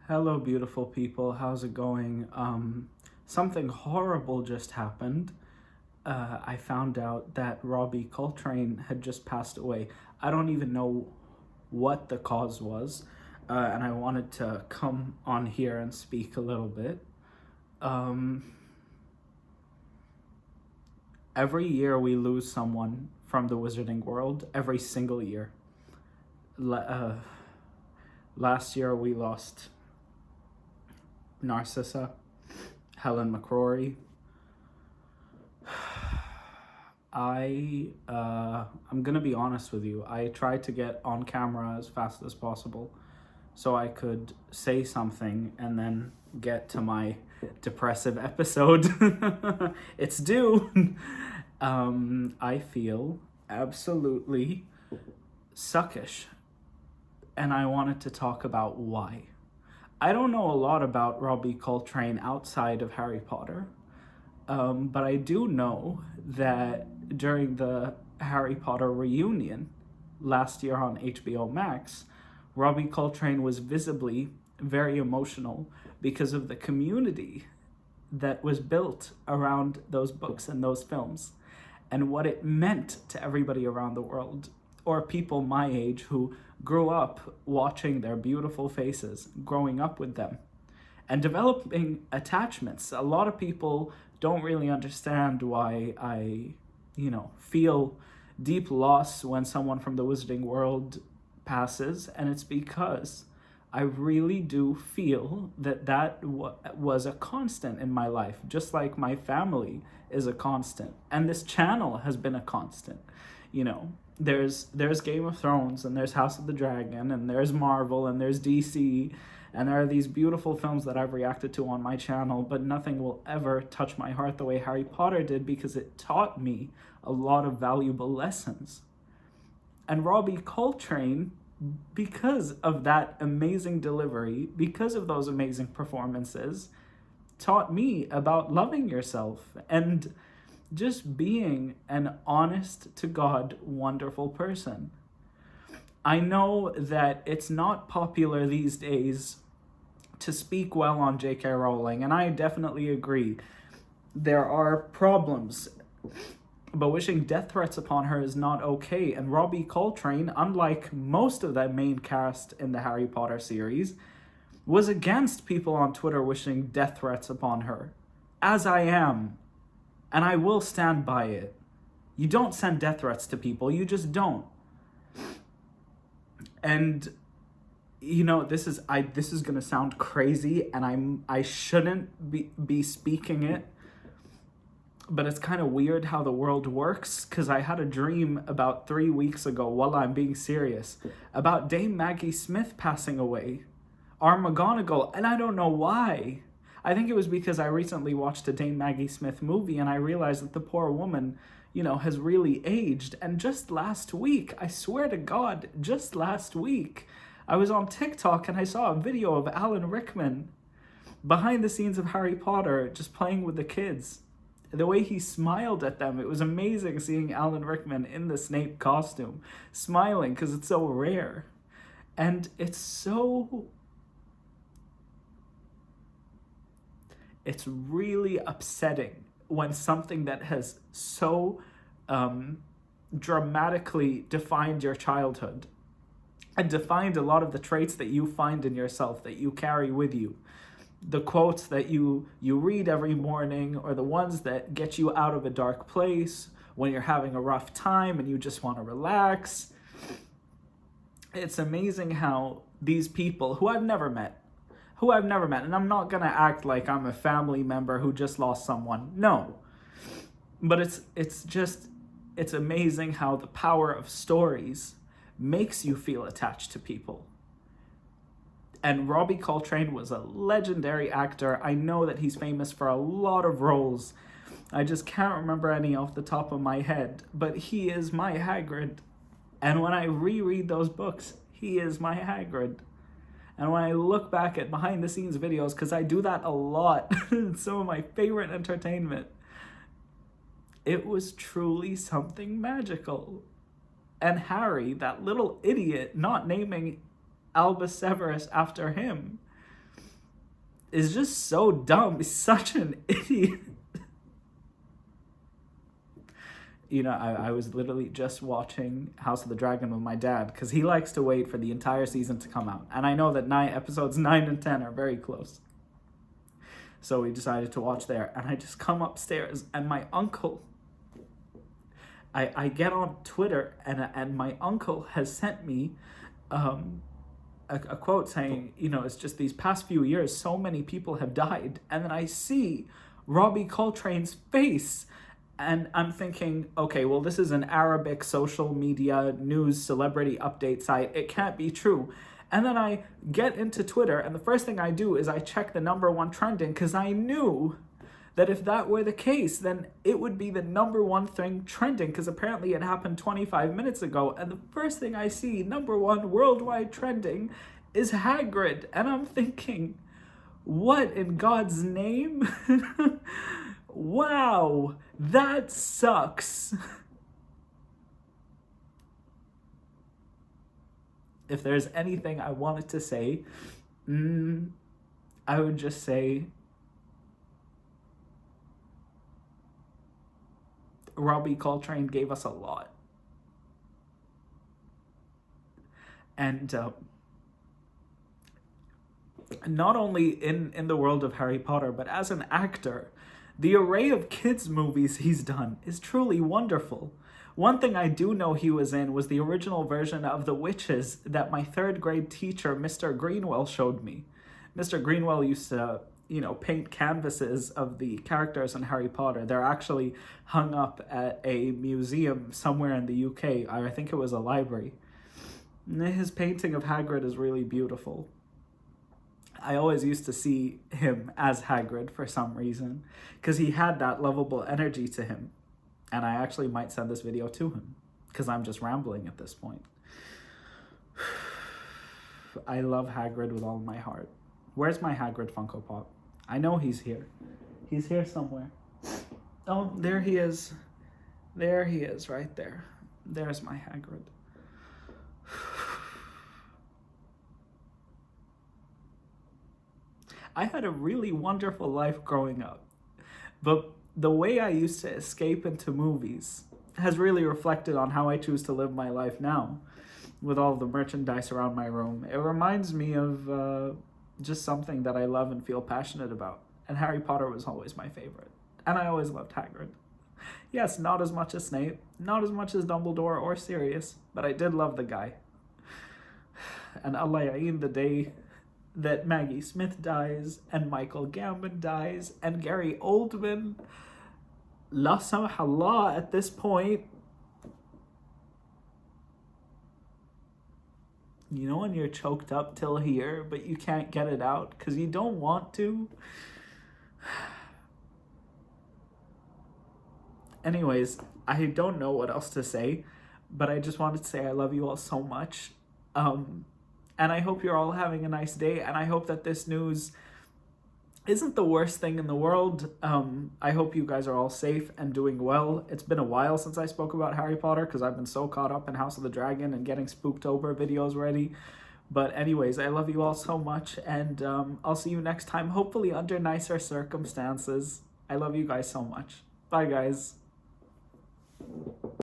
Hello, beautiful people. How's it going? Something horrible just happened. I found out that Robbie Coltrane had just passed away. I don't even know what the cause was, and I wanted to come on here and speak a little bit. Um, every year we lose someone from the wizarding world, every single year. La- uh, Last year we lost Narcissa, Helen McCrory. I'm gonna be honest with you. I tried to get on camera as fast as possible so I could say something and then get to my depressive episode. It's due. I feel absolutely suckish, and I wanted to talk about why. I don't know a lot about Robbie Coltrane outside of Harry Potter. But I do know that during the Harry Potter reunion last year on HBO Max, Robbie Coltrane was visibly very emotional because of the community that was built around those books and those films and what it meant to everybody around the world, or people my age who grew up watching their beautiful faces, growing up with them and developing attachments. A lot of people don't really understand why I feel deep loss when someone from the wizarding world passes, and it's because I really do feel that was a constant in my life, just like my family is a constant, and this channel has been a constant. You know, there's Game of Thrones, and there's House of the Dragon, and there's Marvel, and there's DC, and there are these beautiful films that I've reacted to on my channel, but nothing will ever touch my heart the way Harry Potter did, because it taught me a lot of valuable lessons. And Robbie Coltrane, because of that amazing delivery, because of those amazing performances, taught me about loving yourself and just being an honest to God, wonderful person. I know that it's not popular these days to speak well on J.K. Rowling, and I definitely agree. There are problems, but wishing death threats upon her is not okay. And Robbie Coltrane, unlike most of the main cast in the Harry Potter series, was against people on Twitter wishing death threats upon her, as I am, and I will stand by it. You don't send death threats to people, you just don't. And this is gonna sound crazy, and I shouldn't be speaking it, but it's kind of weird how the world works, because I had a dream about 3 weeks ago, while I'm being serious, about Dame Maggie Smith passing away, our McGonagall, and I don't know why. I think it was because I recently watched a Dame Maggie Smith movie, and I realized that the poor woman, has really aged. And just last week, I swear to God, just last week, I was on TikTok and I saw a video of Alan Rickman behind the scenes of Harry Potter, just playing with the kids. The way he smiled at them, it was amazing seeing Alan Rickman in the Snape costume, smiling, because it's so rare. And it's really upsetting when something that has so dramatically defined your childhood and defined a lot of the traits that you find in yourself, that you carry with you, the quotes that you read every morning, or the ones that get you out of a dark place when you're having a rough time and you just want to relax. It's amazing how these people who I've never met, and I'm not gonna act like I'm a family member who just lost someone. No. But it's amazing how the power of stories makes you feel attached to people. And Robbie Coltrane was a legendary actor. I know that he's famous for a lot of roles. I just can't remember any off the top of my head. But he is my Hagrid. And when I reread those books, he is my Hagrid. And when I look back at behind the scenes videos, because I do that a lot, it's some of my favorite entertainment, it was truly something magical. And Harry, that little idiot, not naming Albus Severus after him, is just so dumb. He's such an idiot. I was literally just watching House of the Dragon with my dad because he likes to wait for the entire season to come out. And I know that episodes 9 and 10 are very close. So we decided to watch there. And I just come upstairs and my uncle, I get on Twitter and my uncle has sent me a quote saying, it's just these past few years, so many people have died. And then I see Robbie Coltrane's face. And I'm thinking, okay, well, this is an Arabic social media news celebrity update site. It can't be true. And then I get into Twitter, and the first thing I do is I check the #1 trending, because I knew that if that were the case, then it would be the #1 thing trending, because apparently it happened 25 minutes ago. And the first thing I see, #1 worldwide trending, is Hagrid. And I'm thinking, what in God's name? Wow, that sucks. If there's anything I wanted to say, I would just say Robbie Coltrane gave us a lot. And not only in the world of Harry Potter, but as an actor, the array of kids' movies he's done is truly wonderful. One thing I do know he was in was the original version of The Witches that my 3rd grade teacher, Mr. Greenwell, showed me. Mr. Greenwell used to, paint canvases of the characters in Harry Potter. They're actually hung up at a museum somewhere in the UK. I think it was a library. His painting of Hagrid is really beautiful. I always used to see him as Hagrid for some reason, because he had that lovable energy to him. And I actually might send this video to him, because I'm just rambling at this point. I love Hagrid with all my heart. Where's my Hagrid Funko Pop? I know he's here. He's here somewhere. Oh, there he is. There he is, right there. There's my Hagrid. I had a really wonderful life growing up, but the way I used to escape into movies has really reflected on how I choose to live my life now, with all the merchandise around my room. It reminds me of just something that I love and feel passionate about, and Harry Potter was always my favorite, and I always loved Hagrid. Yes, not as much as Snape, not as much as Dumbledore or Sirius, but I did love the guy. And Allah Ya'een, the day that Maggie Smith dies, and Michael Gambon dies, and Gary Oldman, la samahallah at this point. When you're choked up till here, but you can't get it out because you don't want to? Anyways, I don't know what else to say, but I just wanted to say I love you all so much. And I hope you're all having a nice day, and I hope that this news isn't the worst thing in the world. I hope you guys are all safe and doing well. It's been a while since I spoke about Harry Potter because I've been so caught up in House of the Dragon and getting Spooktober videos ready. But anyways, I love you all so much, and I'll see you next time, hopefully under nicer circumstances. I love you guys so much. Bye, guys.